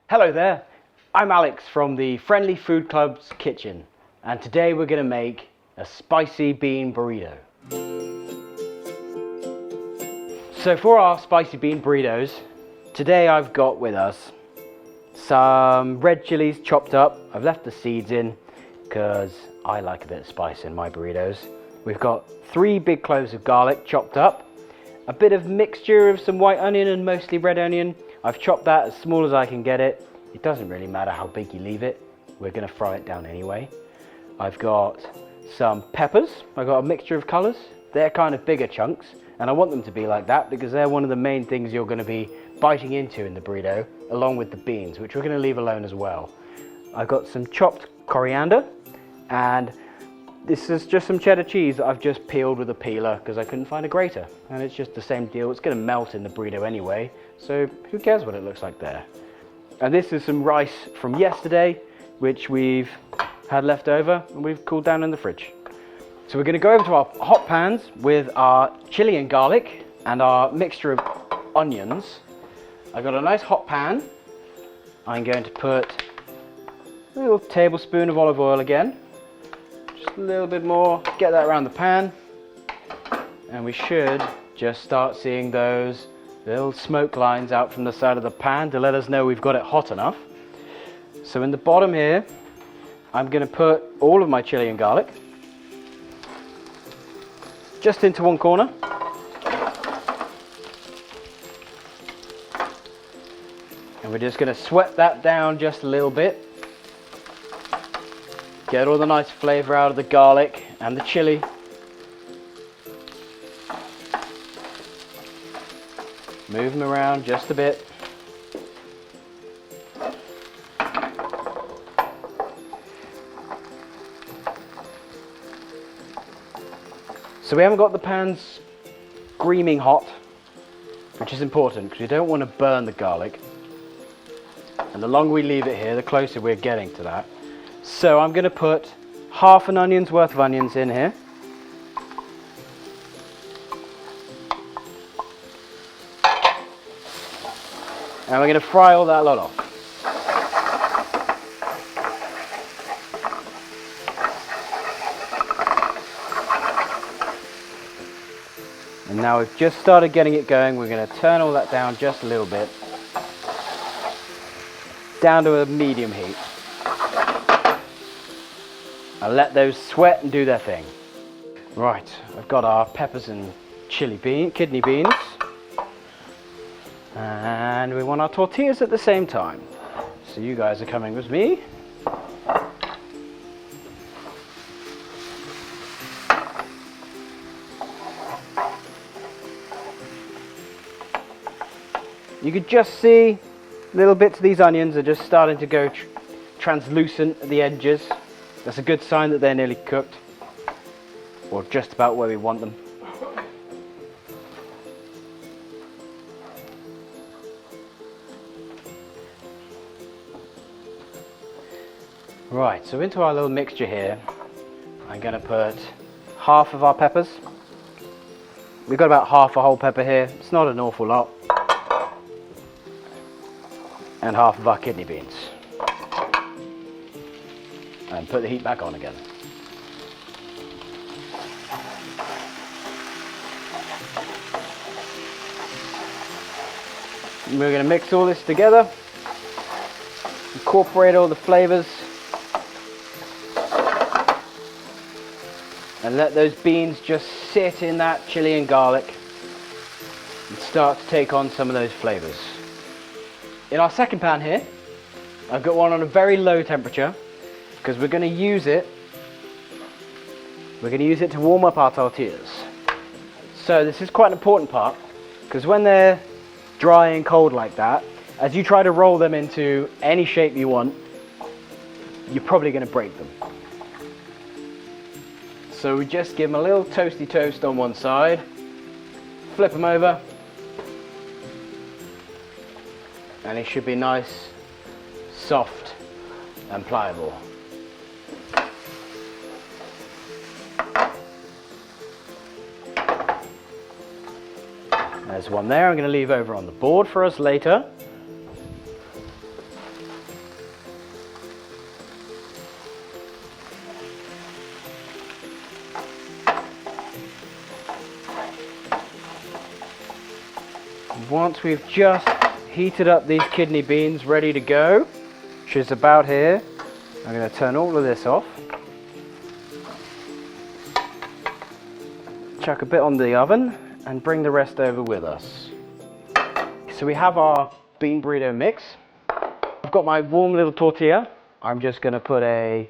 Hello there, I'm Alex from the Friendly Food Club's kitchen, and today we're going to make a spicy bean burrito. So for our spicy bean burritos, today I've got with us some red chilies chopped up. I've left the seeds in because I like a bit of spice in my burritos. We've got 3 big cloves of garlic chopped up, a bit of mixture of some white onion and mostly red onion. I've chopped that as small as I can get it. It doesn't really matter how big you leave it. We're going to fry it down anyway. I've got some peppers. I've got a mixture of colours. They're kind of bigger chunks, and I want them to be like that because they're one of the main things you're going to be biting into in the burrito, along with the beans, which we're going to leave alone as well. I've got some chopped coriander, and this is just some cheddar cheese that I've just peeled with a peeler because I couldn't find a grater, and it's just the same deal. It's going to melt in the burrito anyway, so who cares what it looks like there. And this is some rice from yesterday, which we've had left over and we've cooled down in the fridge. So we're going to go over to our hot pans with our chili and garlic and our mixture of onions. I've got a nice hot pan. I'm going to put a little tablespoon of olive oil again. Just a little bit more, get that around the pan. And we should just start seeing those little smoke lines out from the side of the pan to let us know we've got it hot enough. So in the bottom here, I'm going to put all of my chili and garlic just into one corner. And we're just going to sweat that down just a little bit. Get all the nice flavour out of the garlic and the chili. Move them around just a bit. So we haven't got the pans screaming hot, which is important because we don't want to burn the garlic. And the longer we leave it here, the closer we're getting to that. So I'm going to put half an onion's worth of onions in here. And we're going to fry all that lot off. And now we've just started getting it going, we're going to turn all that down just a little bit. Down to a medium heat. And let those sweat and do their thing. Right, I've got our peppers and kidney beans. And we want our tortillas at the same time. So you guys are coming with me. You could just see little bits of these onions are just starting to go translucent at the edges. That's a good sign that they're nearly cooked, or just about where we want them. Right, so into our little mixture here, I'm going to put half of our peppers. We've got about half a whole pepper here, it's not an awful lot. And half of our kidney beans. And put the heat back on again. And we're going to mix all this together, incorporate all the flavors. And let those beans just sit in that chili and garlic and start to take on some of those flavors. In our second pan here, I've got one on a very low temperature because we're going to use it to warm up our tortillas. So this is quite an important part because when they're dry and cold like that, as you try to roll them into any shape you want, you're probably going to break them. So we just give them a little toasty toast on one side, flip them over, and it should be nice, soft and pliable. There's one there I'm going to leave over on the board for us later. once we've just heated up these kidney beans ready to go, which is about here, I'm going to turn all of this off. Chuck a bit on the oven and bring the rest over with us. So we have our bean burrito mix. I've got my warm little tortilla. I'm just going to put a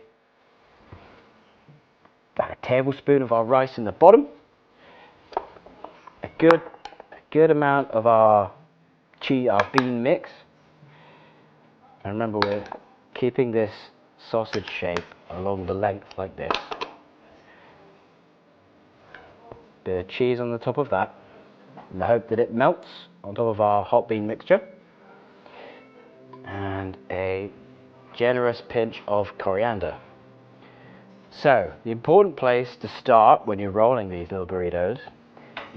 tablespoon of our rice in the bottom. A good amount of our bean mix. And remember, we're keeping this sausage shape along the length like this. Bit of cheese on the top of that, in the hope that it melts on top of our hot bean mixture. And a generous pinch of coriander. So, the important place to start when you're rolling these little burritos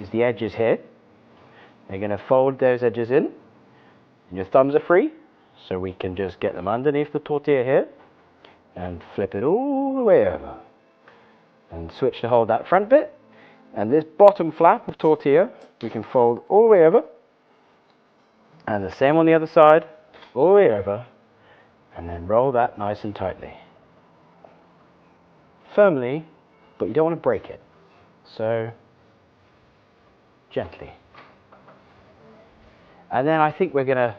is the edges here. You're going to fold those edges in, and your thumbs are free, so we can just get them underneath the tortilla here, and flip it all the way over. And switch to hold that front bit, and this bottom flap of tortilla, we can fold all the way over, and the same on the other side, all the way over, and then roll that nice and tightly. Firmly, but you don't want to break it. So, gently. And then I think we're going to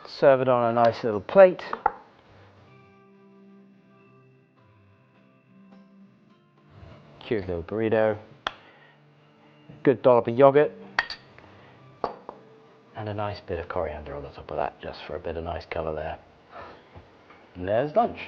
serve it on a nice little plate. Cute little burrito. Good dollop of yogurt. And a nice bit of coriander on the top of that, just for a bit of nice colour there. And there's lunch.